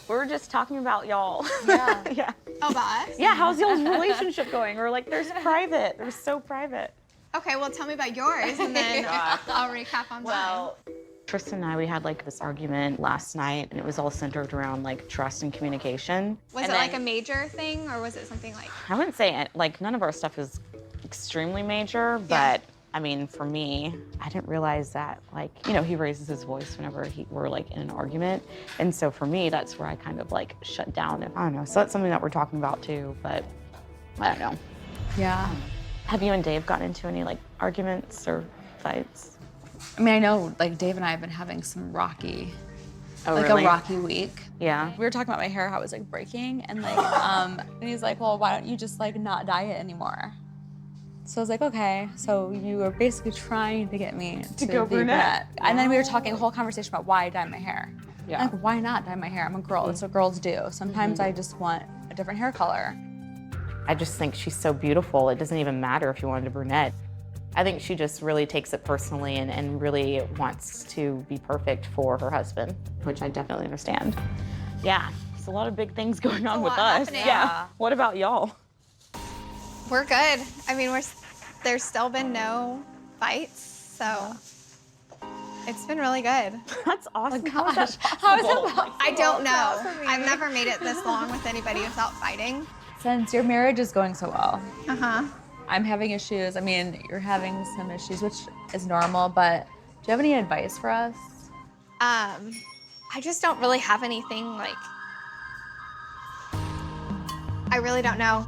We're just talking about y'all. Yeah. Yeah. Oh, about us? Yeah, how's y'all's relationship going? Or like, there's private. They're so private. Okay, well, tell me about yours, and then I'll recap on mine. Tristan and I, we had like this argument last night, and it was all centered around like trust and communication. Was it like a major thing, or was it something like? I wouldn't say it, like none of our stuff is extremely major, but I mean, for me, I didn't realize that like, you know, he raises his voice whenever we're like in an argument. And so for me, that's where I kind of like shut down. And I don't know, so that's something that we're talking about too, but I don't know. Yeah. Have you and Dave gotten into any like arguments or fights? I mean, I know like Dave and I have been having some rocky, Oh, like really? a rocky week. Yeah. We were talking about my hair, how it was like breaking, and like, and he's like, well, why don't you just like not dye it anymore? So I was like, okay. So you were basically trying to get me to go be brunette. And then we were talking a whole conversation about why I dye my hair. Yeah. Like, why not dye my hair? I'm a girl. That's what girls do. Sometimes I just want a different hair color. I just think she's so beautiful. It doesn't even matter if you wanted a brunette. I think she just really takes it personally and really wants to be perfect for her husband, which I definitely understand. Yeah, there's a lot of big things going on with lot us. happening. Yeah. What about y'all? We're good. I mean, there's still been no fights, so it's been really good. That's awesome. gosh. How is that How is possible? that possible? I don't know. I've never made it this long with anybody without fighting. Since your marriage is going so well, Uh-huh. I'm having issues. I mean, you're having some issues, which is normal, but do you have any advice for us? I just don't really have anything, like, I really don't know.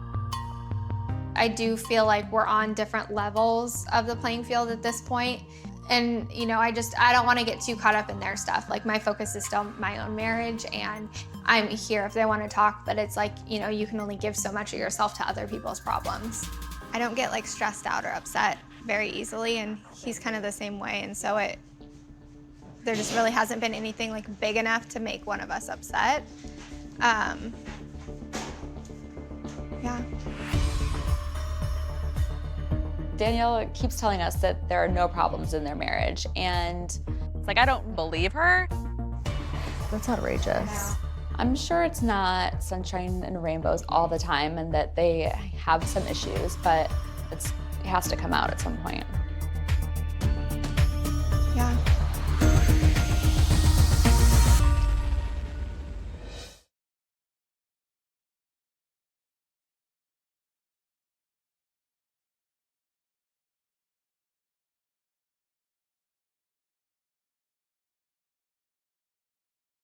I do feel like we're on different levels of the playing field at this point. And, you know, I don't want to get too caught up in their stuff. Like, my focus is still my own marriage, and I'm here if they want to talk, but it's like, you know, you can only give so much of yourself to other people's problems. I don't get, like, stressed out or upset very easily, and he's kind of the same way, and so there just really hasn't been anything, like, big enough to make one of us upset. Yeah. Danielle keeps telling us that there are no problems in their marriage, and it's like, I don't believe her. That's outrageous. Yeah. I'm sure it's not sunshine and rainbows all the time and that they have some issues, but it has to come out at some point.